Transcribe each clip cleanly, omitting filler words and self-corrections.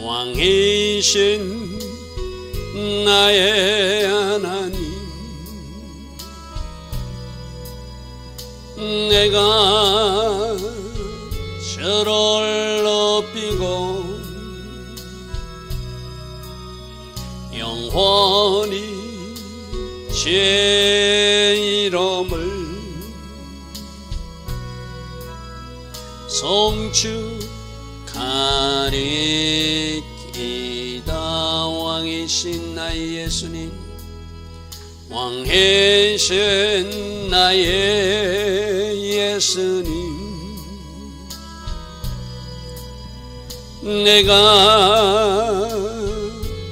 왕이신 나의 하나님, 내가 저를 높이고 영원히 제 이름을 송축하리이다. 왕이신 나의 예수님, 왕이신 나의 예수님, 내가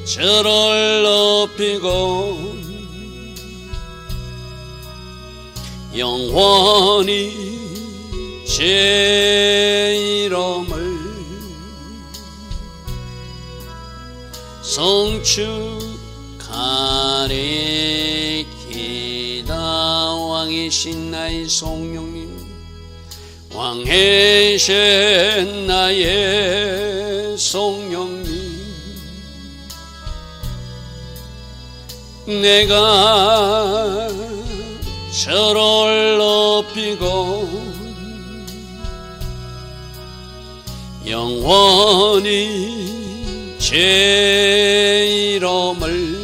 저를 높이고 영원히 제 이름을 송축하리이다. 왕이신 나의 성령님, 왕이신 나의 성령님, 내가 저를 높이고 영원히 제 이름을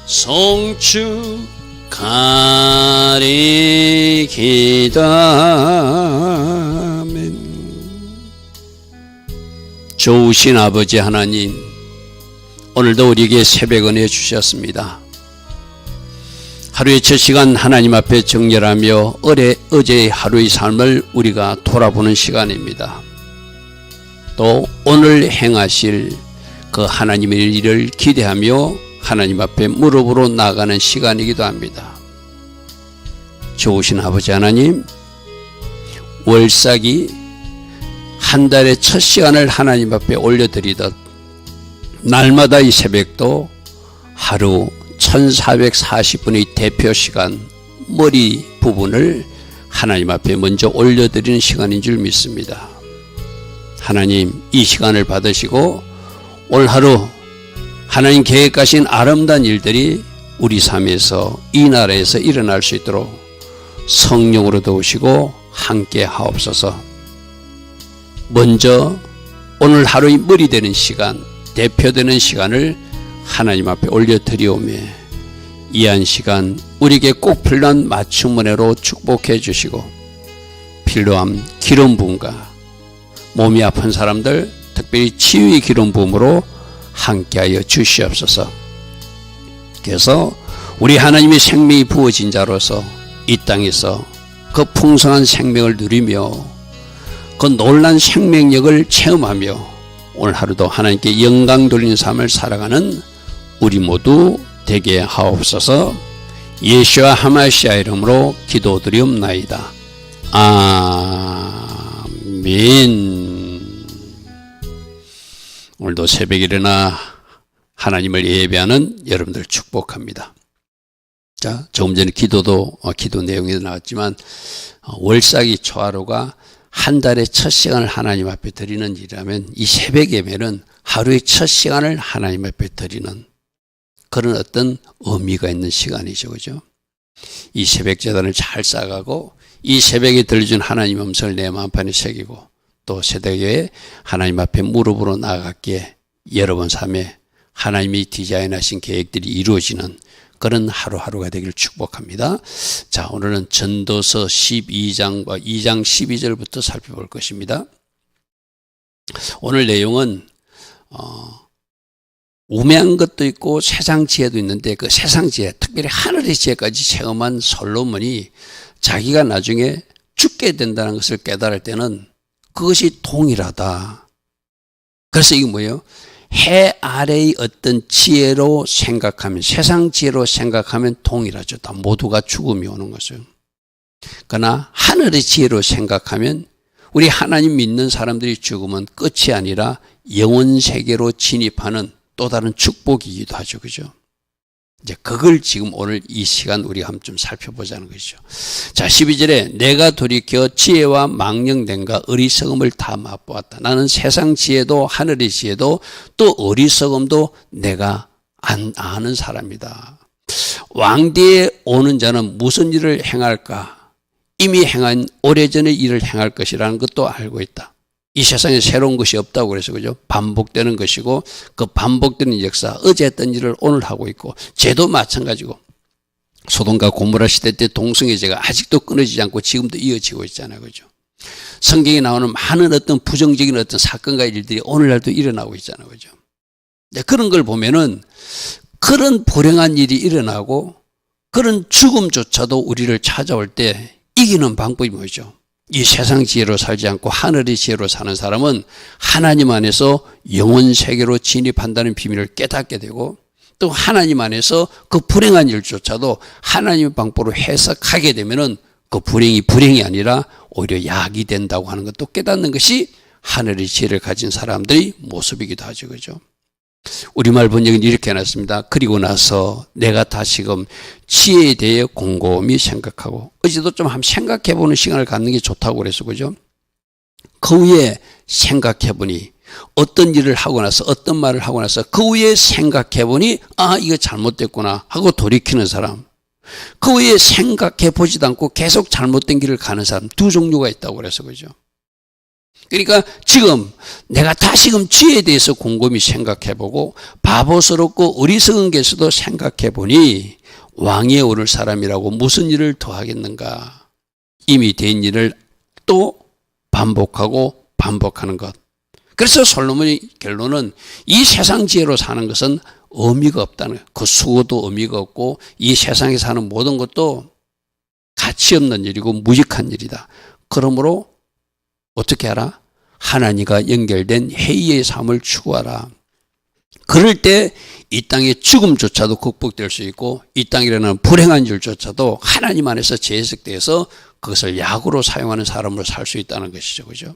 송축하리이다. 아멘. 좋으신 아버지 하나님, 오늘도 우리에게 새벽 은혜 주셨습니다. 하루의 첫 시간 하나님 앞에 정렬하며 어제의 하루의 삶을 우리가 돌아보는 시간입니다. 또 오늘 행하실 그 하나님의 일을 기대하며 하나님 앞에 무릎으로 나가는 시간이기도 합니다. 좋으신 아버지 하나님, 월삭이 한 달의 첫 시간을 하나님 앞에 올려드리듯 날마다 이 새벽도 하루 1440분의 대표 시간 머리 부분을 하나님 앞에 먼저 올려드리는 시간인 줄 믿습니다. 하나님, 이 시간을 받으시고 올 하루 하나님 계획하신 아름다운 일들이 우리 삶에서 이 나라에서 일어날 수 있도록 성령으로 도우시고 함께 하옵소서. 먼저 오늘 하루의 머리 되는 시간, 대표되는 시간을 하나님 앞에 올려드리오며 이한 시간 우리에게 꼭 필요한 맞춤 은혜로 축복해 주시고 필요한 기름 부음과 몸이 아픈 사람들 특별히 치유의 기름 부음으로 함께하여 주시옵소서. 그래서 우리 하나님의 생명이 부어진 자로서 이 땅에서 그 풍성한 생명을 누리며 그 놀라운 생명력을 체험하며 오늘 하루도 하나님께 영광 돌리는 삶을 살아가는 우리 모두 되게 하옵소서. 예수와 하마시아 이름으로 기도드리옵나이다. 아멘. 오늘도 새벽에 일어나 하나님을 예배하는 여러분들 축복합니다. 자, 조금 전에 기도 내용이 나왔지만 월삭이 초하루가 한 달의 첫 시간을 하나님 앞에 드리는 일이라면 이 새벽 예배는 하루의 첫 시간을 하나님 앞에 드리는 그런 어떤 의미가 있는 시간이죠. 그죠? 이 새벽 제단을 잘 쌓아가고 이 새벽에 들려준 하나님 음성을 내 마음판에 새기고 또 새벽에 하나님 앞에 무릎으로 나아갔기에 여러분 삶에 하나님이 디자인하신 계획들이 이루어지는 그런 하루하루가 되기를 축복합니다. 자, 오늘은 전도서 12장과 2장 12절부터 살펴볼 것입니다. 오늘 내용은 우매한 것도 있고 세상 지혜도 있는데 그 세상 지혜, 특별히 하늘의 지혜까지 체험한 솔로몬이 자기가 나중에 죽게 된다는 것을 깨달을 때는 그것이 동일하다. 그래서 이게 뭐예요? 해 아래의 어떤 지혜로 생각하면, 세상 지혜로 생각하면 동일하죠. 다 모두가 죽음이 오는 것을. 그러나 하늘의 지혜로 생각하면 우리 하나님 믿는 사람들이 죽으면 끝이 아니라 영원 세계로 진입하는 또 다른 축복이기도 하죠. 그죠? 이제 그걸 지금 오늘 이 시간 우리가 한번 좀 살펴보자는 것이죠. 자, 12절에 내가 돌이켜 지혜와 망령됨과 어리석음을 다 맛보았다. 나는 세상 지혜도 하늘의 지혜도 또 어리석음도 내가 아는 사람이다. 왕대에 오는 자는 무슨 일을 행할까? 이미 행한 오래전의 일을 행할 것이라는 것도 알고 있다. 이 세상에 새로운 것이 없다고 그래서 그죠? 반복되는 것이고 그 반복되는 역사, 어제 했던 일을 오늘 하고 있고 죄도 마찬가지고 소돔과 고모라 시대 때 동성애 죄가 아직도 끊어지지 않고 지금도 이어지고 있잖아요. 그죠? 성경에 나오는 많은 어떤 부정적인 어떤 사건과 일들이 오늘날도 일어나고 있잖아요. 그죠? 그런 걸 보면은 그런 불행한 일이 일어나고 그런 죽음조차도 우리를 찾아올 때 이기는 방법이 뭐죠? 이 세상 지혜로 살지 않고 하늘의 지혜로 사는 사람은 하나님 안에서 영원 세계로 진입한다는 비밀을 깨닫게 되고 또 하나님 안에서 그 불행한 일조차도 하나님의 방법으로 해석하게 되면은 그 불행이 아니라 오히려 약이 된다고 하는 것도 깨닫는 것이 하늘의 지혜를 가진 사람들의 모습이기도 하죠. 그죠? 우리말 번역은 이렇게 해놨습니다. 그리고 나서 내가 다시금 지혜에 대해 곰곰이 생각하고 어제도 좀 한번 생각해보는 시간을 갖는 게 좋다고 그래서 그죠? 그 후에 생각해보니 어떤 일을 하고 나서 어떤 말을 하고 나서 그 후에 생각해보니 아 이거 잘못됐구나 하고 돌이키는 사람, 그 후에 생각해보지도 않고 계속 잘못된 길을 가는 사람, 두 종류가 있다고 그래서 그죠? 그러니까 지금 내가 다시금 지혜에 대해서 곰곰이 생각해보고 바보스럽고 어리석은 것도 생각해보니 왕위에 오를 사람이라고 무슨 일을 더 하겠는가? 이미 된 일을 또 반복하고 반복하는 것. 그래서 솔로몬의 결론은 이 세상 지혜로 사는 것은 의미가 없다는 거예요. 그 수고도 의미가 없고 이 세상에 사는 모든 것도 가치 없는 일이고 무익한 일이다. 그러므로 어떻게 하라? 하나님과 연결된 회의의 삶을 추구하라. 그럴 때 이 땅의 죽음조차도 극복될 수 있고 이 땅에 일어나는 불행한 일조차도 하나님 안에서 재해석돼서 그것을 약으로 사용하는 사람으로 살 수 있다는 것이죠. 그죠?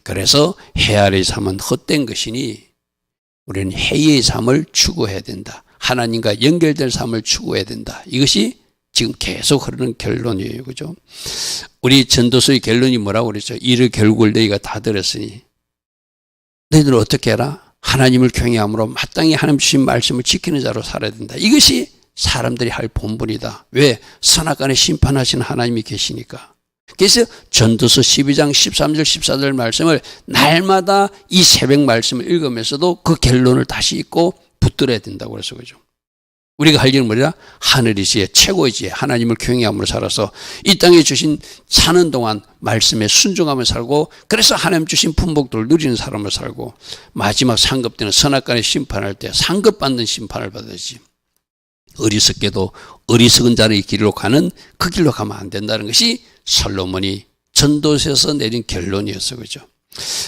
그래서 헤아리의 삶은 헛된 것이니 우리는 회의의 삶을 추구해야 된다. 하나님과 연결될 삶을 추구해야 된다. 이것이 지금 계속 흐르는 결론이에요. 그죠? 우리 전도서의 결론이 뭐라고 그랬죠? 이를 결국을 너희가 다 들었으니 너희들은 어떻게 해라? 하나님을 경외함으로 마땅히 하나님 주신 말씀을 지키는 자로 살아야 된다. 이것이 사람들이 할 본분이다. 왜? 선악간에 심판하시는 하나님이 계시니까. 그래서 전도서 12장 13절 14절 말씀을 날마다 이 새벽 말씀을 읽으면서도 그 결론을 다시 읽고 붙들어야 된다고 그래서 그죠? 우리가 할 일은 뭐냐? 하늘의 지혜, 최고의 지혜, 하나님을 경외함으로 살아서 이 땅에 주신 사는 동안 말씀에 순종하며 살고 그래서 하나님 주신 품복들을 누리는 사람으로 살고 마지막 상급 때는 선악간에 심판할 때 상급받는 심판을 받아야지. 어리석게도 어리석은 자의 길로 가는 그 길로 가면 안 된다는 것이 솔로몬이 전도서에서 내린 결론이었어. 그죠?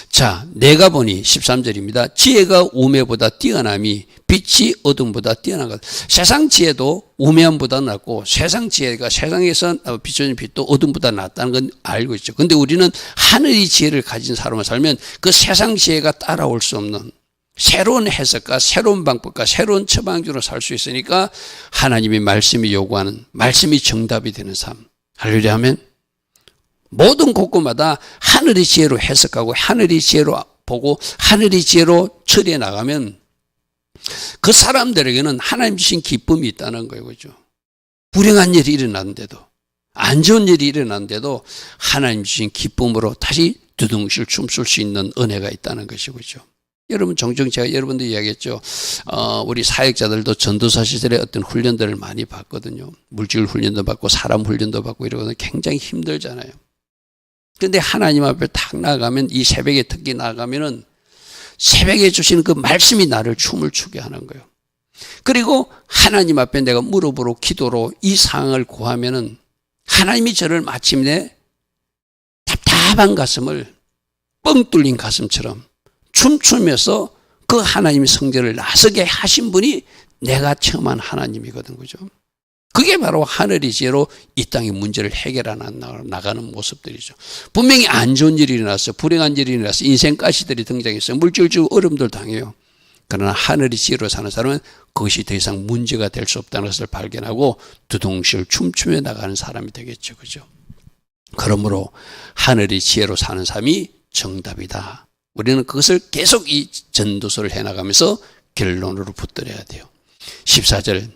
자, 내가 보니 13절입니다. 지혜가 우매보다 뛰어남이 빛이 어둠보다 뛰어난 것. 세상 지혜도 우매함보다 낫고 세상 지혜가 세상에서 비춰진 빛도 어둠보다 낫다는 건 알고 있죠. 그런데 우리는 하늘의 지혜를 가진 사람을 살면 그 세상 지혜가 따라올 수 없는 새로운 해석과 새로운 방법과 새로운 처방주로 살 수 있으니까 하나님의 말씀이 요구하는 말씀이 정답이 되는 삶. 할렐루야 하면 모든 곳곳마다 하늘의 지혜로 해석하고 하늘의 지혜로 보고 하늘의 지혜로 처리해 나가면 그 사람들에게는 하나님 주신 기쁨이 있다는 거예요. 그죠? 불행한 일이 일어났는데도 안 좋은 일이 일어났는데도 하나님 주신 기쁨으로 다시 두둥실 춤출 수 있는 은혜가 있다는 것이죠. 여러분 종종 제가 여러분들 이야기했죠. 우리 사역자들도 전도사 시절에 어떤 훈련들을 많이 받거든요. 물질 훈련도 받고 사람 훈련도 받고 이러거든요. 굉장히 힘들잖아요. 그런데 하나님 앞에 탁 나가면 이 새벽에 특히 나가면은 새벽에 주시는 그 말씀이 나를 춤을 추게 하는 거예요. 그리고 하나님 앞에 내가 무릎으로 기도로 이 상황을 구하면은 하나님이 저를 마침내 답답한 가슴을 뻥 뚫린 가슴처럼 춤추면서 그 하나님의 성전을 나서게 하신 분이 내가 체험한 하나님이거든. 그죠? 그게 바로 하늘의 지혜로 이 땅의 문제를 해결해 나가는 모습들이죠. 분명히 안 좋은 일이 일어났어요. 불행한 일이 일어났어요. 인생 가시들이 등장했어요. 물질적으로 어려움들 당해요. 그러나 하늘의 지혜로 사는 사람은 그것이 더 이상 문제가 될 수 없다는 것을 발견하고 두둥실 춤추며 나가는 사람이 되겠죠. 그죠? 그러므로 하늘의 지혜로 사는 삶이 정답이다. 우리는 그것을 계속 이 전도서를 해나가면서 결론으로 붙들어야 돼요. 14절.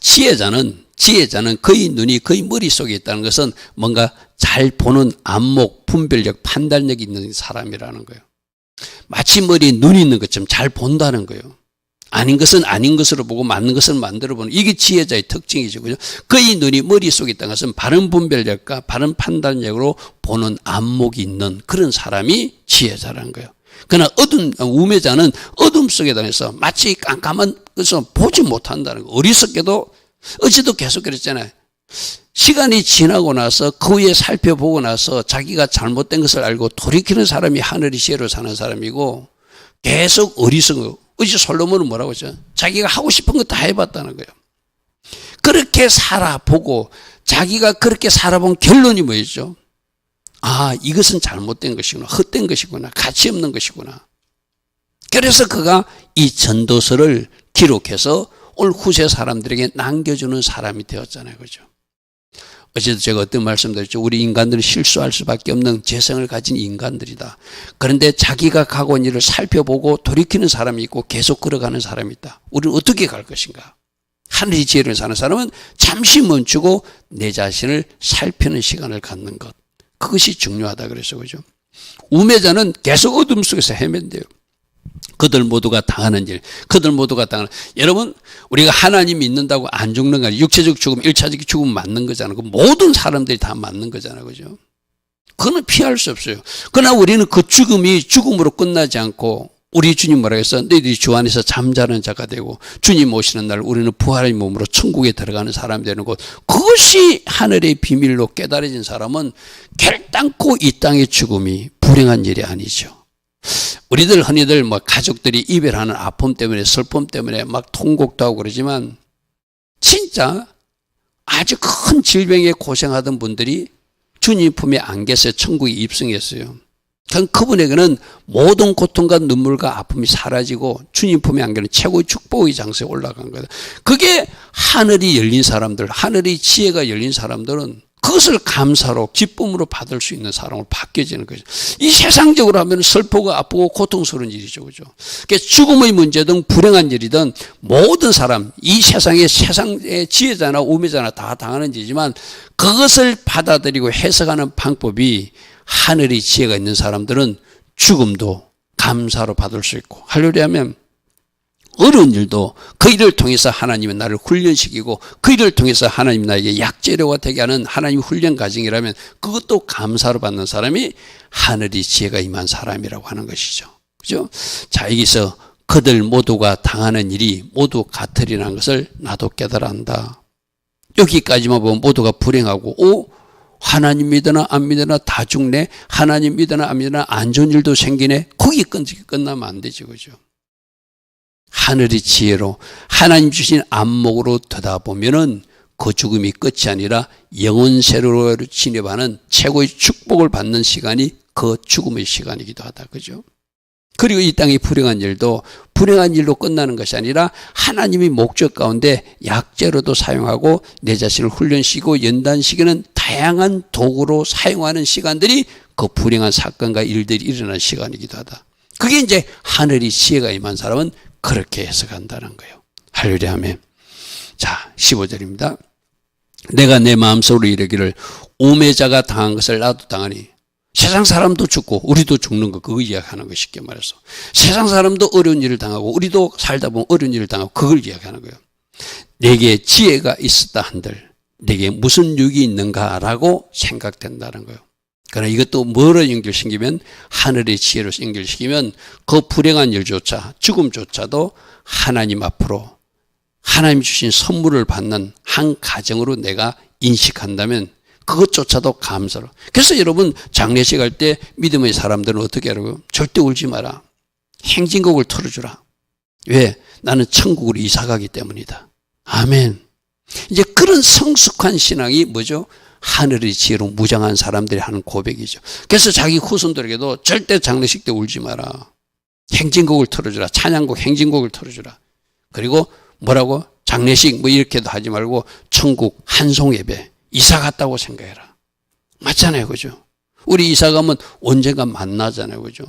지혜자는 그의 눈이 그의 머릿속에 있다는 것은 뭔가 잘 보는 안목, 분별력, 판단력이 있는 사람이라는 거예요. 마치 머리에 눈이 있는 것처럼 잘 본다는 거예요. 아닌 것은 아닌 것으로 보고 맞는 것은 만들어 보는, 이게 지혜자의 특징이죠. 그죠? 그의 눈이 머릿속에 있다는 것은 바른 분별력과 바른 판단력으로 보는 안목이 있는 그런 사람이 지혜자라는 거예요. 그러나 우매자는 어둠 속에 다녀서 마치 깜깜한 것을 보지 못한다는 거. 어리석게도 어제도 계속 그랬잖아요. 시간이 지나고 나서 그 후에 살펴보고 나서 자기가 잘못된 것을 알고 돌이키는 사람이 하늘의 지혜로 사는 사람이고, 계속 어리석어. 어제 솔로몬은 뭐라고 했죠? 자기가 하고 싶은 거 다 해봤다는 거예요. 그렇게 살아보고 자기가 그렇게 살아본 결론이 뭐였죠? 아, 이것은 잘못된 것이구나, 헛된 것이구나, 가치 없는 것이구나. 그래서 그가 이 전도서를 기록해서 올 후세 사람들에게 남겨주는 사람이 되었잖아요. 그죠? 어제도 제가 어떤 말씀드렸죠? 우리 인간들은 실수할 수밖에 없는 재성을 가진 인간들이다. 그런데 자기가 가고 온 일을 살펴보고 돌이키는 사람이 있고 계속 걸어가는 사람이 있다. 우리는 어떻게 갈 것인가? 하늘의 지혜를 사는 사람은 잠시 멈추고 내 자신을 살피는 시간을 갖는 것. 그것이 중요하다 그랬어. 그죠? 우매자는 계속 어둠 속에서 헤맨대요. 그들 모두가 당하는 일, 여러분, 우리가 하나님 믿는다고 안 죽는 거 아니에요. 육체적 죽음, 1차적 죽음 맞는 거잖아요. 그 모든 사람들이 다 맞는 거잖아요. 그죠? 그거는 피할 수 없어요. 그러나 우리는 그 죽음이 죽음으로 끝나지 않고, 우리 주님 뭐라고 했어? 너희들이 주 안에서 잠자는 자가 되고 주님 오시는 날 우리는 부활의 몸으로 천국에 들어가는 사람이 되는 것, 그것이 하늘의 비밀로 깨달아진 사람은 결단코 이 땅의 죽음이 불행한 일이 아니죠. 우리들 흔히들 뭐 가족들이 이별하는 아픔 때문에, 슬픔 때문에 막 통곡도 하고 그러지만, 진짜 아주 큰 질병에 고생하던 분들이 주님 품에 안겨서 천국에 입성했어요. 그분에게는 모든 고통과 눈물과 아픔이 사라지고 주님 품에 안기는 최고의 축복의 장소에 올라간 거다. 그게 하늘이 열린 사람들, 하늘의 지혜가 열린 사람들은 그것을 감사로, 기쁨으로 받을 수 있는 사람으로 바뀌어지는 거죠. 이 세상적으로 하면 슬프고 아프고 고통스러운 일이죠. 그죠? 그러니까 죽음의 문제든 불행한 일이든 모든 사람, 이 세상의 지혜자나 우매자나 다 당하는 일이지만 그것을 받아들이고 해석하는 방법이, 하늘의 지혜가 있는 사람들은 죽음도 감사로 받을 수 있고, 할렐루야 하면 어려운 일도 그 일을 통해서 하나님은 나를 훈련시키고 그 일을 통해서 하나님이 나에게 약재료가 되게 하는 하나님의 훈련 과정이라면 그것도 감사로 받는 사람이 하늘의 지혜가 임한 사람이라고 하는 것이죠. 그죠? 자, 여기서 그들 모두가 당하는 일이 모두 같으리라는 것을 나도 깨달았다. 여기까지만 보면 모두가 불행하고, 하나님 믿으나 안 믿으나 다 죽네, 하나님 믿으나 안 믿으나 안 좋은 일도 생기네, 거기 끝나면 안 되죠. 그죠? 하늘의 지혜로 하나님 주신 안목으로 들여다보면은 그 죽음이 끝이 아니라 영원 세로로 진입하는 최고의 축복을 받는 시간이 그 죽음의 시간이기도 하다. 그죠? 그리고 이 땅의 불행한 일도 불행한 일로 끝나는 것이 아니라 하나님의 목적 가운데 약재로도 사용하고 내 자신을 훈련시키고 연단시키는 다양한 도구로 사용하는 시간들이 그 불행한 사건과 일들이 일어나는 시간이기도 하다. 그게 이제 하늘의 지혜가 임한 사람은 그렇게 해석한다는 거예요. 할렐루야 아멘. 자, 15절입니다. 내가 내 마음속으로 이르기를 우매자가 당한 것을 나도 당하니. 세상 사람도 죽고 우리도 죽는 거, 그거 이야기하는 거, 쉽게 말해서. 세상 사람도 어려운 일을 당하고 우리도 살다 보면 어려운 일을 당하고, 그걸 이야기하는 거예요. 내게 지혜가 있었다 한들 내게 무슨 유익이 있는가라고 생각된다는 거예요. 그러나 이것도 뭐로 연결시키면, 하늘의 지혜로 연결시키면 그 불행한 일조차, 죽음조차도 하나님 앞으로 하나님 주신 선물을 받는 한 가정으로 내가 인식한다면 그것조차도 감사로. 그래서 여러분 장례식 할 때 믿음의 사람들은 어떻게 하라고요? 절대 울지 마라. 행진곡을 틀어주라. 왜? 나는 천국으로 이사가기 때문이다. 아멘. 이제 그런 성숙한 신앙이 뭐죠? 하늘의 지혜로 무장한 사람들이 하는 고백이죠. 그래서 자기 후손들에게도 절대 장례식 때 울지 마라. 행진곡을 틀어주라. 찬양곡 행진곡을 틀어주라. 그리고 뭐라고? 장례식 뭐 이렇게도 하지 말고 천국 한송 예배. 이사 갔다고 생각해라. 맞잖아요. 그죠? 우리 이사 가면 언젠가 만나잖아요. 그죠?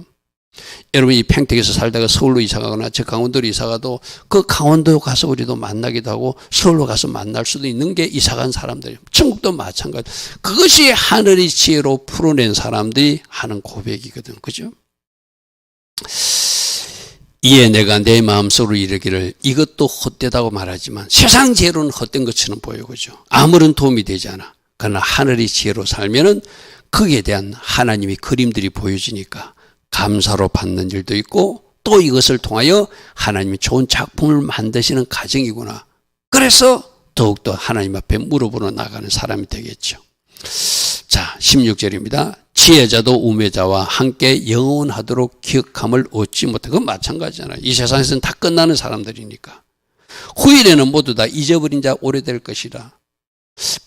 여러분 이 평택에서 살다가 서울로 이사 가거나 저 강원도로 이사 가도 그 강원도 가서 우리도 만나기도 하고 서울로 가서 만날 수도 있는 게 이사 간 사람들이에요. 천국도 마찬가지. 그것이 하늘의 지혜로 풀어낸 사람들이 하는 고백이거든. 그죠? 이에 내가 내 마음속으로 이르기를 이것도 헛되다고 말하지만 세상 지혜로는 헛된 것처럼 보여. 그죠? 아무런 도움이 되지 않아. 그러나 하늘의 지혜로 살면은 거기에 대한 하나님의 그림들이 보여지니까 감사로 받는 일도 있고 또 이것을 통하여 하나님이 좋은 작품을 만드시는 과정이구나. 그래서 더욱더 하나님 앞에 무릎으로 나가는 사람이 되겠죠. 자, 16절입니다. 지혜자도 우매자와 함께 영원하도록 기억함을 얻지 못해. 그건 마찬가지잖아요. 이 세상에서는 다 끝나는 사람들이니까. 후일에는 모두 다 잊어버린 자 오래될 것이라.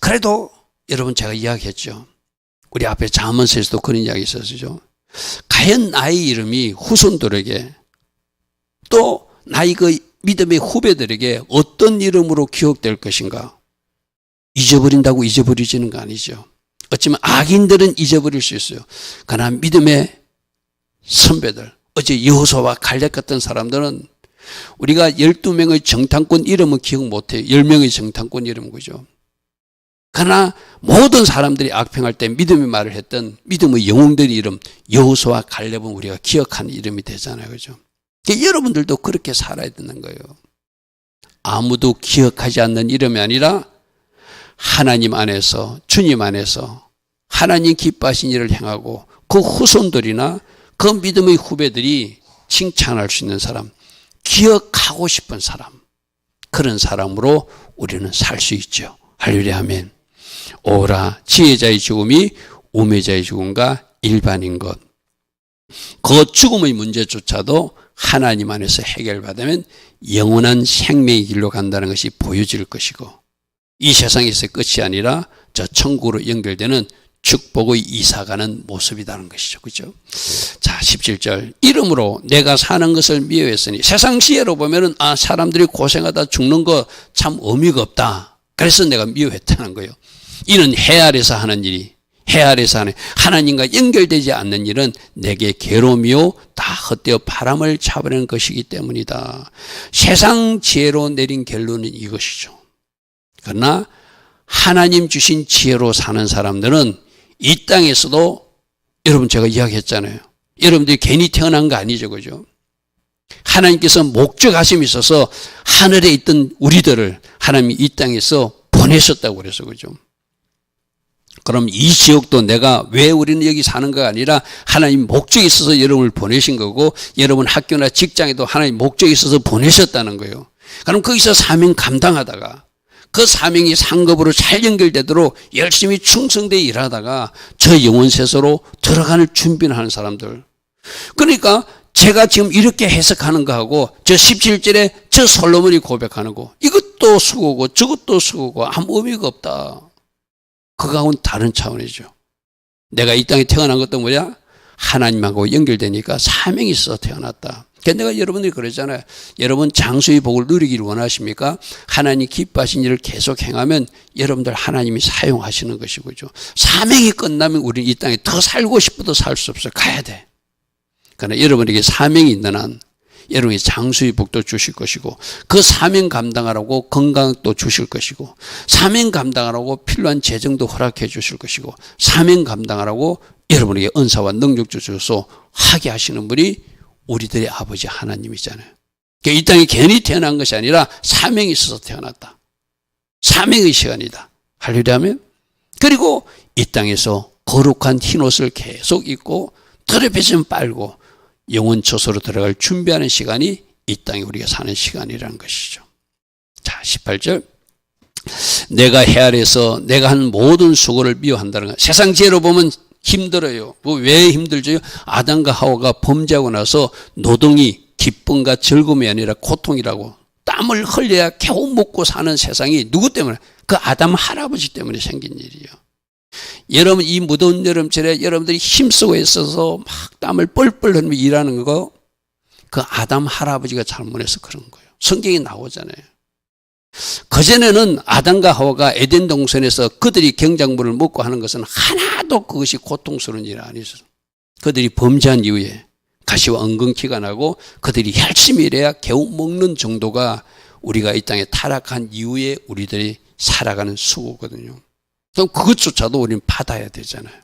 그래도 여러분 제가 이야기했죠. 우리 앞에 잠언서에서도 그런 이야기 있었죠. 과연 나의 이름이 후손들에게 또 나의 그 믿음의 후배들에게 어떤 이름으로 기억될 것인가? 잊어버린다고 잊어버리지는 거 아니죠. 어쩌면 악인들은 잊어버릴 수 있어요. 그러나 믿음의 선배들, 어제 여호수아와 갈렙 같은 사람들은 우리가 12명의 정탐꾼 이름은 기억 못해요. 10명의 정탐꾼 이름은 그죠. 그러나 모든 사람들이 악평할 때 믿음의 말을 했던 믿음의 영웅들의 이름 여호수아와 갈렙은 우리가 기억하는 이름이 되잖아요. 그죠? 여러분들도 그렇게 살아야 되는 거예요. 아무도 기억하지 않는 이름이 아니라 하나님 안에서 주님 안에서 하나님 기뻐하신 일을 행하고 그 후손들이나 그 믿음의 후배들이 칭찬할 수 있는 사람, 기억하고 싶은 사람, 그런 사람으로 우리는 살 수 있죠. 할렐루야 아멘. 오라 지혜자의 죽음이 우매자의 죽음과 일반인 것. 그 죽음의 문제조차도 하나님 안에서 해결받으면 영원한 생명의 길로 간다는 것이 보여질 것이고 이 세상에서의 끝이 아니라 저 천국으로 연결되는 축복의 이사가는 모습이라는 것이죠. 그죠? 자, 17절. 이름으로 내가 사는 것을 미워했으니 세상 시혜로 보면은 사람들이 고생하다 죽는 거 참 의미가 없다. 그래서 내가 미워했다는 거예요. 이는 해 아래서 하는 일이 해 아래서 하는 하나님과 연결되지 않는 일은 내게 괴로움이요 다 헛되어 바람을 잡으려는 것이기 때문이다. 세상 지혜로 내린 결론은 이것이죠. 그러나 하나님 주신 지혜로 사는 사람들은 이 땅에서도 여러분 제가 이야기했잖아요. 여러분들이 괜히 태어난 거 아니죠. 그죠? 하나님께서 목적하심이 있어서 하늘에 있던 우리들을 하나님이 이 땅에서 보내셨다고 그래서 그죠? 그럼 이 지옥도 내가 왜 우리는 여기 사는가 아니라 하나님 목적이 있어서 여러분을 보내신 거고 여러분 학교나 직장에도 하나님 목적이 있어서 보내셨다는 거예요. 그럼 거기서 사명 감당하다가 그 사명이 상급으로 잘 연결되도록 열심히 충성되어 일하다가 저 영원세서로 들어가는 준비를 하는 사람들. 그러니까 제가 지금 이렇게 해석하는 거하고 저 17절에 저 솔로몬이 고백하는 거 이것도 수고고 저것도 수고고 아무 의미가 없다. 그거하고는 다른 차원이죠. 내가 이 땅에 태어난 것도 뭐냐? 하나님하고 연결되니까 사명이 있어서 태어났다. 내가 여러분들이 그러잖아요. 여러분 장수의 복을 누리기를 원하십니까? 하나님 기뻐하신 일을 계속 행하면 여러분들 하나님이 사용하시는 것이고죠. 사명이 끝나면 우리는 이 땅에 더 살고 싶어도 살 수 없어요. 가야 돼. 그러나 여러분에게 사명이 있는 한 여러분이 장수의 복도 주실 것이고 그 사명 감당하라고 건강도 주실 것이고 사명 감당하라고 필요한 재정도 허락해 주실 것이고 사명 감당하라고 여러분에게 은사와 능력 주셔서 하게 하시는 분이 우리들의 아버지 하나님이잖아요. 그러니까 이 땅에 괜히 태어난 것이 아니라 사명이 있어서 태어났다. 사명의 시간이다. 할렐루야 하면 그리고 이 땅에서 거룩한 흰옷을 계속 입고 털에 뱉으면 빨고 영원 처소로 들어갈 준비하는 시간이 이 땅에 우리가 사는 시간이라는 것이죠. 자, 18절. 내가 해 아래서 내가 한 모든 수고를 미워한다는 것. 세상 지혜로 보면 힘들어요. 왜 힘들죠? 아담과 하와가 범죄하고 나서 노동이 기쁨과 즐거움이 아니라 고통이라고 땀을 흘려야 겨우 먹고 사는 세상이 누구 때문에? 그 아담 할아버지 때문에 생긴 일이에요. 여러분 이 무더운 여름철에 여러분들이 힘쓰고 있어서 막 땀을 뻘뻘 흘리며 일하는 거 그 아담 할아버지가 잘못해서 그런 거예요. 성경에 나오잖아요. 그전에는 아담과 하와가 에덴 동산에서 그들이 경작물을 먹고 하는 것은 하나도 그것이 고통스러운 일이 아니었어요. 그들이 범죄한 이후에 가시와 엉겅퀴가 나고 그들이 열심히 일해야 겨우 먹는 정도가 우리가 이 땅에 타락한 이후에 우리들이 살아가는 수고거든요. 그럼 그것조차도 우리는 받아야 되잖아요.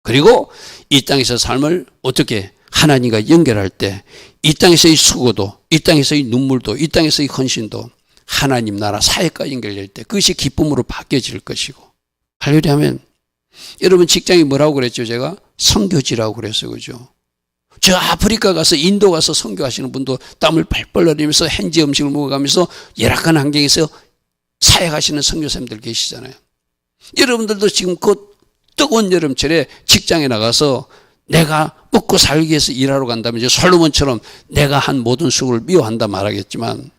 그리고 이 땅에서 삶을 어떻게 하나님과 연결할 때 이 땅에서의 수고도, 이 땅에서의 눈물도, 이 땅에서의 헌신도 하나님 나라 사역과 연결될 때 그것이 기쁨으로 바뀌어질 것이고. 할렐루야 하면 여러분 직장이 뭐라고 그랬죠? 제가 선교지라고 그랬어요. 그죠? 저 아프리카 가서 인도 가서 선교하시는 분도 땀을 펄펄 흘리면서 현지 음식을 먹어가면서 열악한 환경에서 사역하시는 선교사님들 계시잖아요. 여러분들도 지금 그 뜨거운 여름철에 직장에 나가서 내가 먹고 살기 위해서 일하러 간다면 이제 솔로몬처럼 내가 한 모든 수고를 미워한다 말하겠지만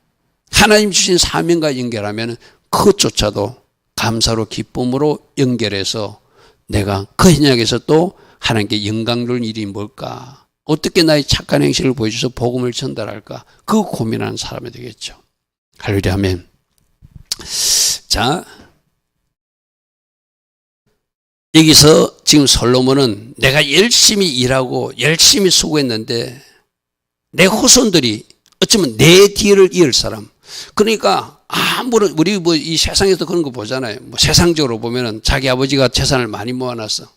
하나님 주신 사명과 연결하면 그것조차도 감사로 기쁨으로 연결해서 내가 그 현장에서 또 하나님께 영광 돌 일이 뭘까? 어떻게 나의 착한 행실을 보여줘서 복음을 전달할까? 그 고민하는 사람이 되겠죠. 할렐루야 아멘. 자, 여기서 지금 솔로몬은 내가 열심히 일하고 열심히 수고했는데 내 후손들이 어쩌면 내 뒤를 이을 사람. 그러니까 아무런 우리 뭐 이 세상에서 그런 거 보잖아요. 뭐 세상적으로 보면은 자기 아버지가 재산을 많이 모아놨어.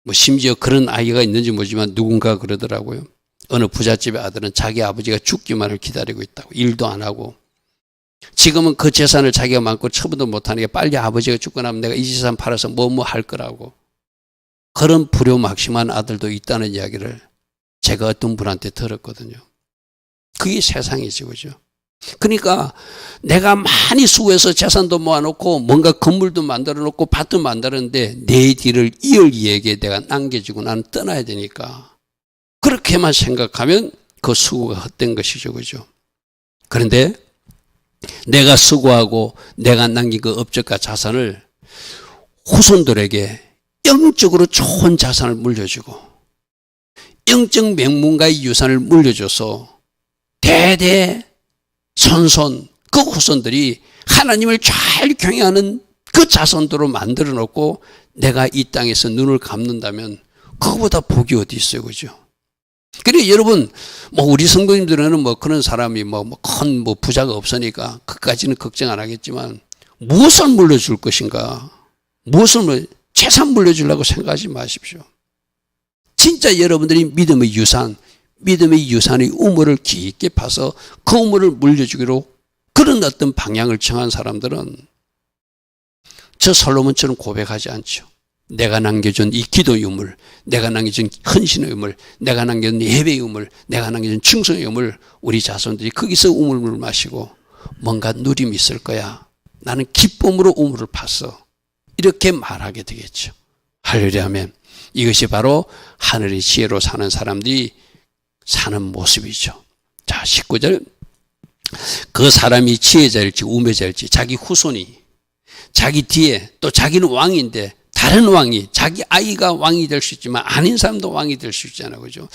뭐 심지어 그런 아이가 있는지 모르지만 누군가 그러더라고요. 어느 부잣집의 아들은 자기 아버지가 죽기만을 기다리고 있다고. 일도 안 하고. 지금은 그 재산을 자기가 많고 처분도 못하니까 빨리 아버지가 죽고 나면 내가 이 재산 팔아서 뭐 할 거라고. 그런 불효막심한 아들도 있다는 이야기를 제가 어떤 분한테 들었거든요. 그게 세상이지, 그죠? 그러니까 내가 많이 수고해서 재산도 모아놓고 뭔가 건물도 만들어 놓고 밭도 만들었는데 내 뒤를 이을 이에게 내가 남겨주고 나는 떠나야 되니까 그렇게만 생각하면 그 수고가 헛된 것이죠, 그죠? 그런데 내가 수고하고 내가 남긴 그 업적과 자산을 후손들에게 영적으로 좋은 자산을 물려주고 영적 명문가의 유산을 물려줘서 대대 선손 그 후손들이 하나님을 잘 경외하는 그 자손들로 만들어 놓고 내가 이 땅에서 눈을 감는다면 그거보다 복이 어디 있어요, 그죠? 그래 여러분 뭐 우리 성도님들은 뭐 그런 사람이 큰 부자가 없으니까 그까지는 걱정 안 하겠지만 무엇을 물려줄 것인가? 무엇을 재산 물려주려고 생각하지 마십시오. 진짜 여러분들이 믿음의 유산의 우물을 깊게 파서 그 우물을 물려주기로 그런 어떤 방향을 정한 사람들은 저 솔로몬처럼 고백하지 않죠. 내가 남겨준 이 기도의 우물, 내가 남겨준 헌신의 우물, 내가 남겨준 예배의 우물, 내가 남겨준 충성의 우물, 우리 자손들이 거기서 우물을 마시고 뭔가 누림이 있을 거야. 나는 기쁨으로 우물을 팠어. 이렇게 말하게 되겠죠. 할렐루야 하면 이것이 바로 하늘의 지혜로 사는 사람들이 사는 모습이죠. 자, 19절. 그 사람이 지혜자일지 우매자일지 자기 후손이 자기 뒤에 또 자기는 왕인데 다른 왕이 자기 아이가 왕이 될 수 있지만 아닌 사람도 왕이 될 수 있잖아요. 그죠?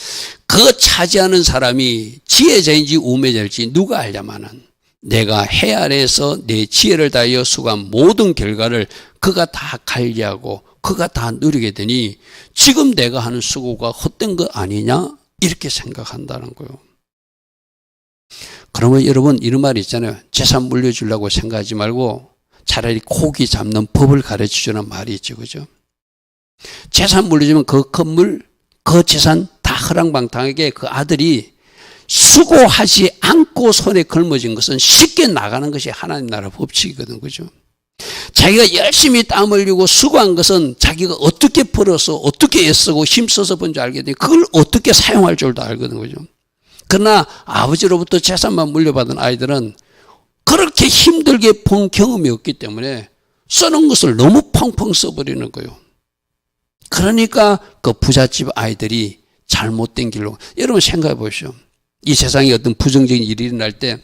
그 차지하는 사람이 지혜자인지 우매자일지 누가 알냐마는 내가 해 아래에서 내 지혜를 다하여 수고한 모든 결과를 그가 다 관리하고 그가 다 누리게 되니 지금 내가 하는 수고가 헛된 거 아니냐? 이렇게 생각한다는 거예요. 그러면 여러분 이런 말이 있잖아요. 재산 물려주려고 생각하지 말고 차라리 고기 잡는 법을 가르쳐주는 말이 있죠. 그죠? 재산 물려주면 그 건물, 그 재산 다 허랑방탕하게 그 아들이 수고하지 않고 손에 걸머진 것은 쉽게 나가는 것이 하나님 나라 법칙이거든. 그죠? 자기가 열심히 땀 흘리고 수고한 것은 자기가 어떻게 벌어서 어떻게 애쓰고 힘써서 번 줄 알겠더니 그걸 어떻게 사용할 줄도 알거든. 그죠? 그러나 아버지로부터 재산만 물려받은 아이들은 그렇게 힘들게 본 경험이 없기 때문에 쓰는 것을 너무 펑펑 써버리는 거예요. 그러니까 그 부잣집 아이들이 잘못된 길로. 여러분 생각해 보십시오. 이 세상에 어떤 부정적인 일이 일어날 때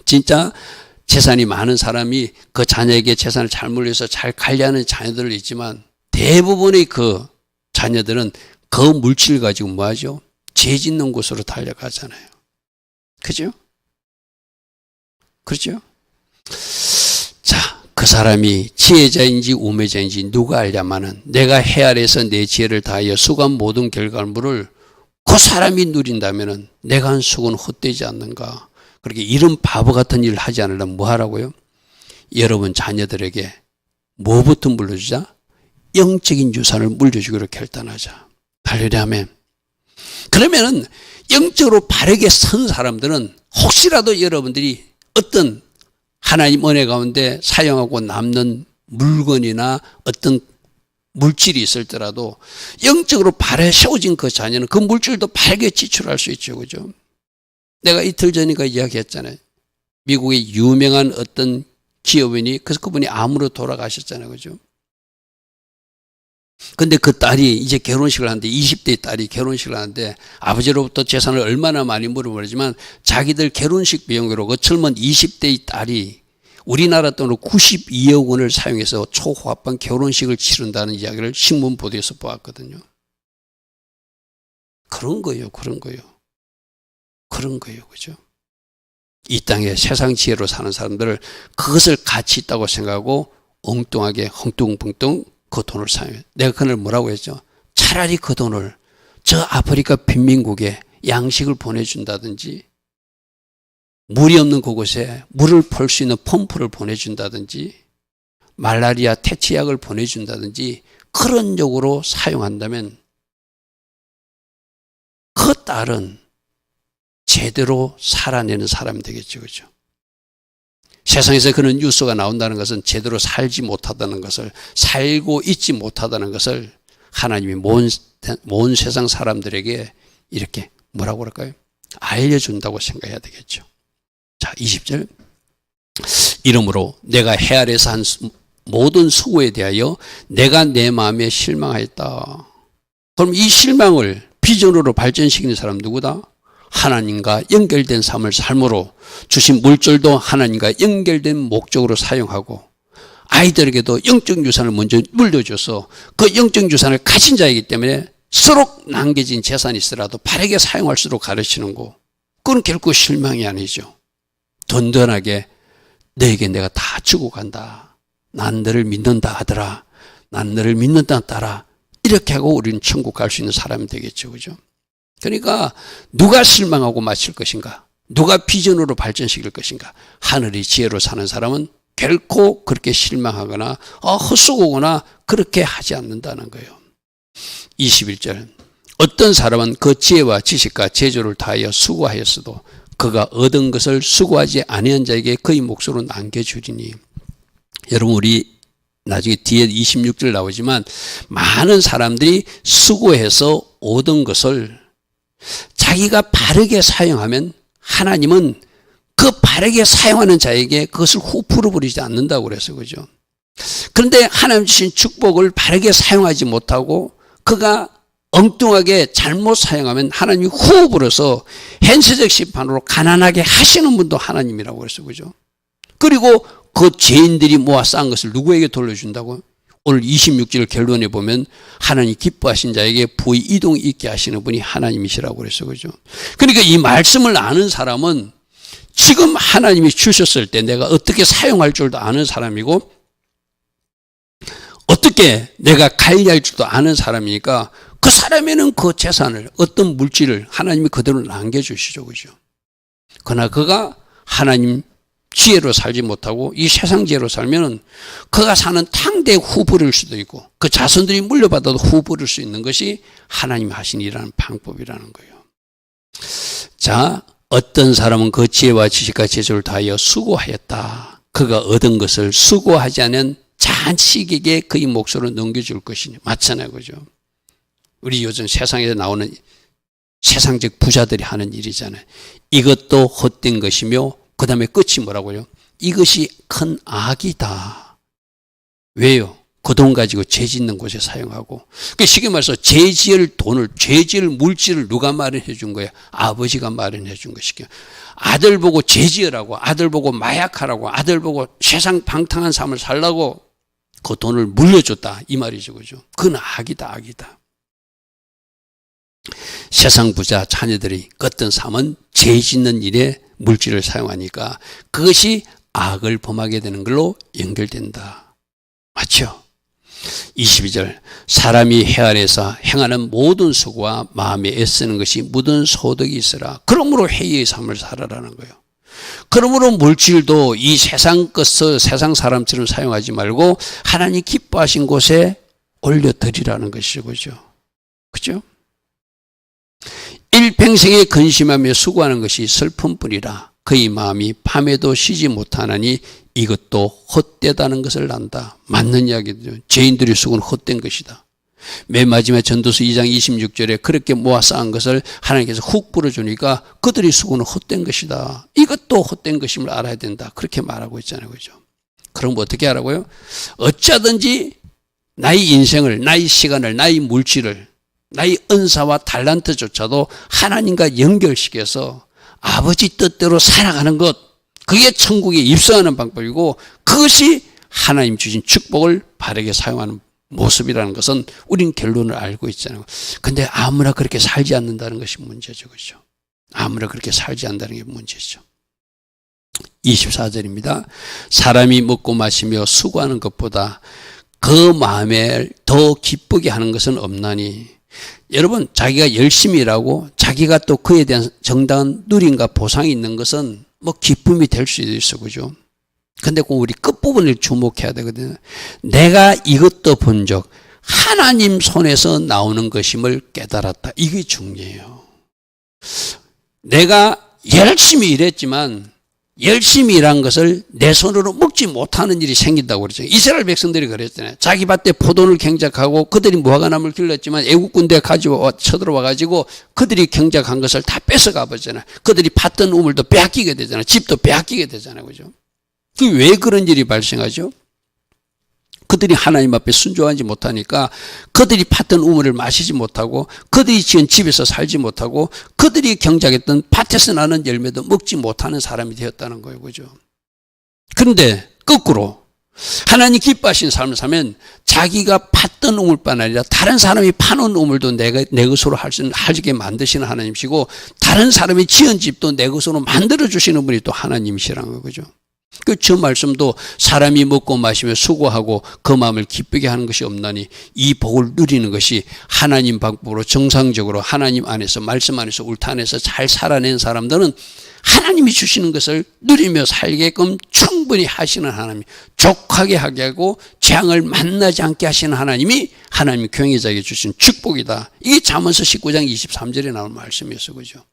진짜 재산이 많은 사람이 그 자녀에게 재산을 잘 물려서 잘 관리하는 자녀들은 있지만 대부분의 그 자녀들은 그 물질을 가지고 뭐 하죠? 죄 짓는 곳으로 달려가잖아요. 그죠? 그렇죠? 자, 그 사람이 지혜자인지 우매자인지 누가 알냐마는 내가 해 아래에서 내 지혜를 다하여 수고한 모든 결과물을 그 사람이 누린다면은 내가 한 수고는 헛되지 않는가. 그렇게 이런 바보 같은 일을 하지 않으려면 뭐 하라고요? 여러분 자녀들에게 뭐부터 물려주자? 영적인 유산을 물려주기로 결단하자. 할렐루야 아멘. 그러면은 영적으로 바르게 선 사람들은 혹시라도 여러분들이 어떤 하나님 은혜 가운데 사용하고 남는 물건이나 어떤 물질이 있을더라도 영적으로 바르게 세워진 그 자녀는 그 물질도 바르게 지출할 수 있죠. 그죠? 내가 이틀 전인가 이야기했잖아요. 미국의 유명한 어떤 기업인이 그래서 그분이 암으로 돌아가셨잖아요. 그죠? 근데 그 딸이 이제 결혼식을 하는데 20대 딸이 결혼식을 하는데 아버지로부터 재산을 얼마나 많이 물어보지만 자기들 결혼식 비용으로 그 젊은 20대의 딸이 우리나라 돈으로 92억 원을 사용해서 초호화반 결혼식을 치른다는 이야기를 신문 보도에서 보았거든요. 그런 거예요. 그런 거예요. 그런 거예요. 그죠? 이 땅에 세상 지혜로 사는 사람들을 그것을 가치 있다고 생각하고 엉뚱하게 헝뚱벙뚱 그 돈을 사용해요. 내가 그날 뭐라고 했죠? 차라리 그 돈을 저 아프리카 빈민국에 양식을 보내준다든지 물이 없는 그곳에 물을 펄 수 있는 펌프를 보내준다든지 말라리아 퇴치약을 보내준다든지 그런 쪽으로 사용한다면 그 딸은 제대로 살아내는 사람이 되겠죠. 그죠? 세상에서 그런 뉴스가 나온다는 것은 제대로 살지 못하다는 것을, 살고 있지 못하다는 것을 하나님이 모든 세상 사람들에게 이렇게 뭐라고 그럴까요? 알려준다고 생각해야 되겠죠. 자, 20절. 이러므로 내가 해 아래에서 한 모든 수고에 대하여 내가 내 마음에 실망하였다. 그럼 이 실망을 비전으로 발전시키는 사람 누구다? 하나님과 연결된 삶을 삶으로 주신 물질도 하나님과 연결된 목적으로 사용하고 아이들에게도 영적 유산을 먼저 물려줘서 그 영적 유산을 가진 자이기 때문에 서로 남겨진 재산이 있더라도 바르게 사용할수록 가르치는 거, 그건 결코 실망이 아니죠. 든든하게 너에게 내가 다 주고 간다. 난 너를 믿는다 하더라. 난 너를 믿는다 따라. 이렇게 하고 우리는 천국 갈 수 있는 사람이 되겠죠. 그죠? 그러니까 누가 실망하고 마칠 것인가? 누가 비전으로 발전시킬 것인가? 하늘의 지혜로 사는 사람은 결코 그렇게 실망하거나 헛수고거나 그렇게 하지 않는다는 거예요. 21절. 어떤 사람은 그 지혜와 지식과 재주를 다하여 수고하였어도 그가 얻은 것을 수고하지 아니한 자에게 그의 몫으로 남겨주리니. 여러분 우리 나중에 뒤에 26절 나오지만 많은 사람들이 수고해서 얻은 것을 자기가 바르게 사용하면 하나님은 그 바르게 사용하는 자에게 그것을 후프로 부리지 않는다고 그래서 그죠. 그런데 하나님 주신 축복을 바르게 사용하지 못하고 그가 엉뚱하게 잘못 사용하면 하나님이 후 불어서 현세적 심판으로 가난하게 하시는 분도 하나님이라고 그랬어요. 그죠? 그리고 그 죄인들이 모아 쌓은 것을 누구에게 돌려준다고? 오늘 26절 결론에 보면 하나님 기뻐하신 자에게 부의 이동이 있게 하시는 분이 하나님이시라고 그랬어요. 그죠? 그러니까 이 말씀을 아는 사람은 지금 하나님이 주셨을 때 내가 어떻게 사용할 줄도 아는 사람이고 어떻게 내가 관리할 줄도 아는 사람이니까 그 사람에는 그 재산을 어떤 물질을 하나님이 그대로 남겨주시죠. 그죠? 그러나 그가 하나님 지혜로 살지 못하고 이 세상 지혜로 살면은 그가 사는 탕대에 후부릴 수도 있고 그 자손들이 물려받아도 후부릴 수 있는 것이 하나님이 하신 일이라는 방법이라는 거예요. 자, 어떤 사람은 그 지혜와 지식과 재주를 다하여 수고하였다. 그가 얻은 것을 수고하지 않은 잔식에게 그의 몫으로 넘겨줄 것이니. 맞잖아요. 그죠? 우리 요즘 세상에서 나오는 세상적 부자들이 하는 일이잖아요. 이것도 헛된 것이며 그 다음에 끝이 뭐라고요? 이것이 큰 악이다. 왜요? 그 돈 가지고 죄 짓는 곳에 사용하고. 그러니까 쉽게 말해서 죄 지을 돈을, 죄 지을 물질을 누가 마련해 준 거예요? 아버지가 마련해 준 것이죠. 아들 보고 죄 지으라고, 아들 보고 마약하라고, 아들 보고 세상 방탕한 삶을 살라고 그 돈을 물려줬다. 이 말이죠. 그죠? 그건 악이다, 악이다. 세상 부자 자녀들이 어떤 삶은 죄 짓는 일에 물질을 사용하니까 그것이 악을 범하게 되는 걸로 연결된다. 맞죠? 22절 사람이 해 아래에서 행하는 모든 수고와 마음에 애쓰는 것이 묻은 소득이 있으라. 그러므로 회의의 삶을 살아라는 거예요. 그러므로 물질도 이 세상 것을 세상 사람처럼 사용하지 말고 하나님 기뻐하신 곳에 올려드리라는 것이죠. 그죠? 일평생에 근심하며 수고하는 것이 슬픔뿐이라. 그의 마음이 밤에도 쉬지 못하나니 이것도 헛되다는 것을 안다. 맞는 이야기죠. 죄인들의 수고는 헛된 것이다. 맨 마지막 전도서 2장 26절에 그렇게 모아 쌓은 것을 하나님께서 훅 불어주니까 그들의 수고는 헛된 것이다. 이것도 헛된 것임을 알아야 된다. 그렇게 말하고 있잖아요. 그죠? 그럼 어떻게 하라고요? 어쩌든지 나의 인생을, 나의 시간을, 나의 물질을, 나의 은사와 달란트조차도 하나님과 연결시켜서 아버지 뜻대로 살아가는 것, 그게 천국에 입성하는 방법이고 그것이 하나님 주신 축복을 바르게 사용하는 모습이라는 것은 우린 결론을 알고 있잖아요. 근데 아무나 그렇게 살지 않는다는 것이 문제죠. 그렇죠? 아무나 그렇게 살지 않는다는 게 문제죠. 24절입니다. 사람이 먹고 마시며 수고하는 것보다 그 마음에 더 기쁘게 하는 것은 없나니. 여러분, 자기가 열심히 일하고 자기가 또 그에 대한 정당한 누림과 보상이 있는 것은 뭐 기쁨이 될 수도 있어. 그죠? 근데 꼭 우리 끝부분을 주목해야 되거든요. 내가 이것도 본 적 하나님 손에서 나오는 것임을 깨달았다. 이게 중요해요. 내가 열심히 일했지만 열심히 일한 것을 내 손으로 먹지 못하는 일이 생긴다고 그러죠. 이스라엘 백성들이 그랬잖아요. 자기 밭에 포도를 경작하고 그들이 무화과나무를 길렀지만 애국 군대가 가지고 쳐들어와 가지고 그들이 경작한 것을 다 뺏어가 버리잖아요. 그들이 팠던 우물도 빼앗기게 되잖아요. 집도 빼앗기게 되잖아요. 그죠? 왜 그런 일이 발생하죠? 그들이 하나님 앞에 순종하지 못하니까 그들이 팠던 우물을 마시지 못하고 그들이 지은 집에서 살지 못하고 그들이 경작했던 밭에서 나는 열매도 먹지 못하는 사람이 되었다는 거예요. 그죠? 그런데 거꾸로 하나님 기뻐하신 삶을 살면 자기가 팠던 우물뿐 아니라 다른 사람이 파놓은 우물도 내 것으로 하게 만드시는 하나님이시고 다른 사람이 지은 집도 내 것으로 만들어주시는 분이 또 하나님이시라는 거죠. 저 말씀도 사람이 먹고 마시며 수고하고 그 마음을 기쁘게 하는 것이 없나니 이 복을 누리는 것이 하나님 방법으로 정상적으로 하나님 안에서 말씀 안에서 울타 안에서 잘 살아낸 사람들은 하나님이 주시는 것을 누리며 살게끔 충분히 하시는 하나님, 족하게 하게 하고 재앙을 만나지 않게 하시는 하나님이 하나님 경외자에게 주신 축복이다. 이게 잠언서 19장 23절에 나온 말씀이었어요. 그죠?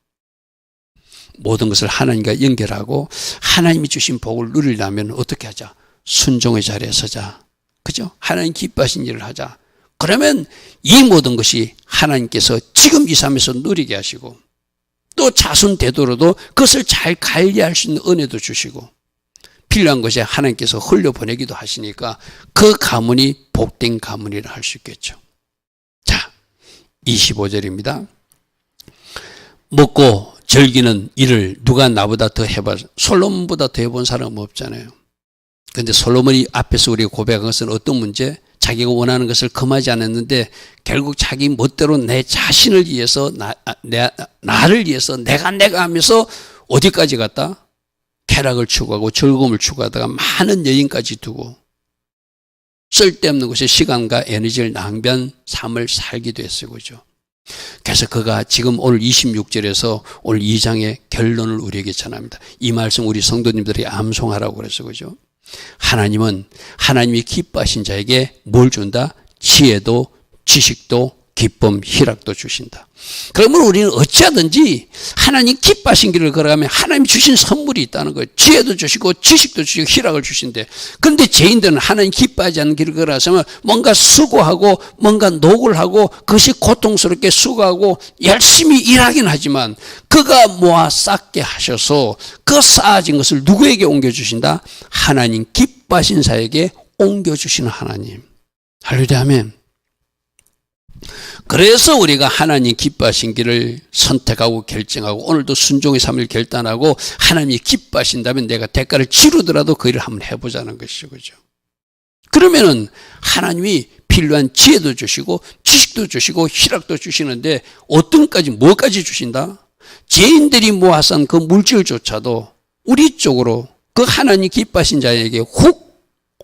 모든 것을 하나님과 연결하고 하나님이 주신 복을 누리려면 어떻게 하자? 순종의 자리에 서자. 그죠? 하나님 기뻐하신 일을 하자. 그러면 이 모든 것이 하나님께서 지금 이 삶에서 누리게 하시고 또 자손 대도로도 그것을 잘 관리할 수 있는 은혜도 주시고 필요한 것에 하나님께서 흘려보내기도 하시니까 그 가문이 복된 가문이라 할 수 있겠죠. 자, 25절입니다. 먹고 즐기는 일을 누가 나보다 더 해봐? 솔로몬보다 더 해본 사람은 없잖아요. 그런데 솔로몬이 앞에서 우리가 고백한 것은 어떤 문제? 자기가 원하는 것을 금하지 않았는데 결국 자기 멋대로 내 자신을 위해서 나를 위해서 내가 하면서 어디까지 갔다? 쾌락을 추구하고 즐거움을 추구하다가 많은 여인까지 두고 쓸데없는 곳에 시간과 에너지를 낭비한 삶을 살기도 했어요. 그죠? 그래서 그가 지금 오늘 26절에서 오늘 2장의 결론을 우리에게 전합니다. 이 말씀 우리 성도님들이 암송하라고 그랬어. 그죠? 하나님은 하나님이 기뻐하신 자에게 뭘 준다? 지혜도 지식도 기쁨, 희락도 주신다. 그러면 우리는 어찌하든지 하나님 기뻐하신 길을 걸어가면 하나님이 주신 선물이 있다는 거예요. 지혜도 주시고 지식도 주시고 희락을 주신대. 그런데 죄인들은 하나님 기뻐하지 않는 길을 걸어가면 뭔가 수고하고 뭔가 노골하고 그것이 고통스럽게 수고하고 열심히 일하긴 하지만 그가 모아 쌓게 하셔서 그 쌓아진 것을 누구에게 옮겨주신다? 하나님 기뻐하신 자에게 옮겨주시는 하나님. 할렐루야 아멘. 그래서 우리가 하나님 기뻐하신 길을 선택하고 결정하고 오늘도 순종의 삶을 결단하고 하나님이 기뻐하신다면 내가 대가를 치르더라도 그 일을 한번 해보자는 것이죠. 그죠? 그러면은 하나님이 필요한 지혜도 주시고 지식도 주시고 희락도 주시는데 어떤 까지 뭐까지 주신다? 죄인들이 모아산 그 물질조차도 우리 쪽으로 그 하나님 기뻐하신 자에게 훅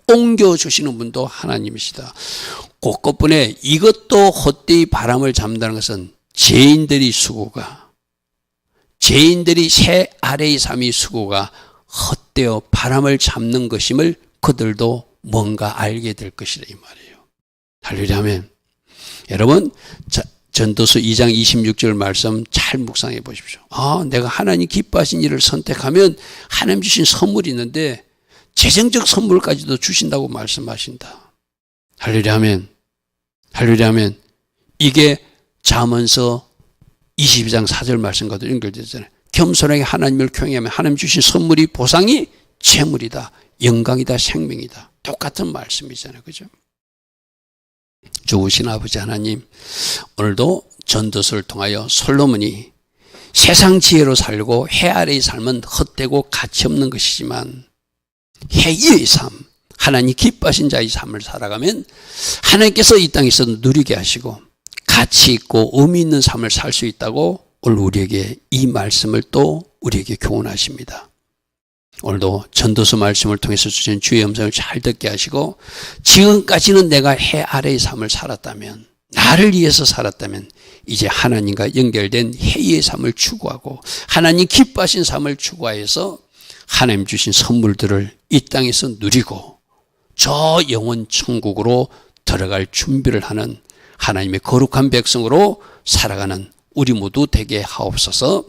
옮겨주시는 분도 하나님이시다. 그것뿐에 이것도 헛되이 바람을 잡는다는 것은 죄인들이 새 아래의 삶이 수고가 헛되어 바람을 잡는 것임을 그들도 뭔가 알게 될 것이다 이 말이에요. 할렐루야 아멘. 여러분 전도서 2장 26절 말씀 잘 묵상해 보십시오. 내가 하나님 기뻐하신 일을 선택하면 하나님 주신 선물이 있는데 재정적 선물까지도 주신다고 말씀하신다. 할렐루야 아멘. 할렐루야 아멘. 이게 잠언서 22장 4절 말씀과도 연결되잖아요. 겸손하게 하나님을 경외하면 하나님 주신 선물이 보상이 재물이다. 영광이다. 생명이다. 똑같은 말씀이잖아요. 그죠? 좋으신 아버지 하나님, 오늘도 전도서를 통하여 솔로몬이 세상 지혜로 살고 해 아래의 삶은 헛되고 가치 없는 것이지만 해 위의 삶, 하나님 기뻐하신 자의 삶을 살아가면 하나님께서 이 땅에서 누리게 하시고 가치 있고 의미 있는 삶을 살 수 있다고 오늘 우리에게 이 말씀을 또 우리에게 교훈하십니다. 오늘도 전도서 말씀을 통해서 주신 주의 음성을 잘 듣게 하시고 지금까지는 내가 해 아래의 삶을 살았다면 나를 위해서 살았다면 이제 하나님과 연결된 해의 삶을 추구하고 하나님 기뻐하신 삶을 추구하여서 하나님 주신 선물들을 이 땅에서 누리고 저 영원 천국으로 들어갈 준비를 하는 하나님의 거룩한 백성으로 살아가는 우리 모두 되게 하옵소서.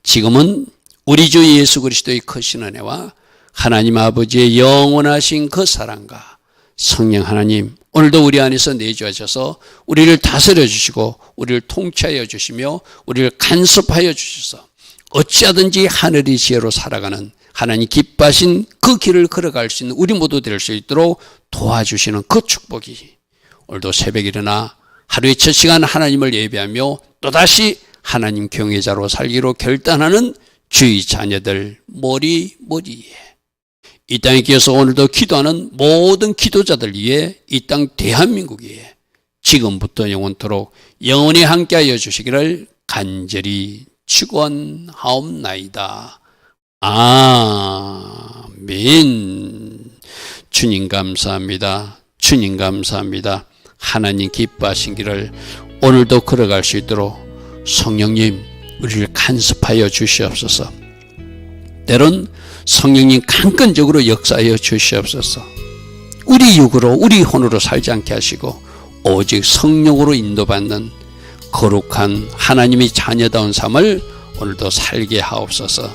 지금은 우리 주 예수 그리스도의 크신 은혜와 하나님 아버지의 영원하신 그 사랑과 성령 하나님 오늘도 우리 안에서 내주하셔서 우리를 다스려 주시고 우리를 통치하여 주시며 우리를 간섭하여 주셔서 어찌하든지 하늘의 지혜로 살아가는 하나님 기뻐하신 그 길을 걸어갈 수 있는 우리 모두 될 수 있도록 도와주시는 그 축복이 오늘도 새벽에 일어나 하루의 첫 시간 하나님을 예배하며 또다시 하나님 경외자로 살기로 결단하는 주의 자녀들 머리에 이 땅에 끼어서 오늘도 기도하는 모든 기도자들 위해 이 땅 대한민국 위에 지금부터 영원토록 영원히 함께하여 주시기를 간절히 축원하옵나이다. 아멘. 주님 감사합니다. 주님 감사합니다. 하나님 기뻐하신 길을 오늘도 걸어갈 수 있도록 성령님 우리를 간섭하여 주시옵소서. 때론 성령님 강건적으로 역사하여 주시옵소서. 우리 육으로 우리 혼으로 살지 않게 하시고 오직 성령으로 인도받는 거룩한 하나님의 자녀다운 삶을 오늘도 살게 하옵소서.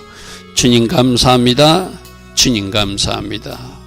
주님 감사합니다. 주님 감사합니다.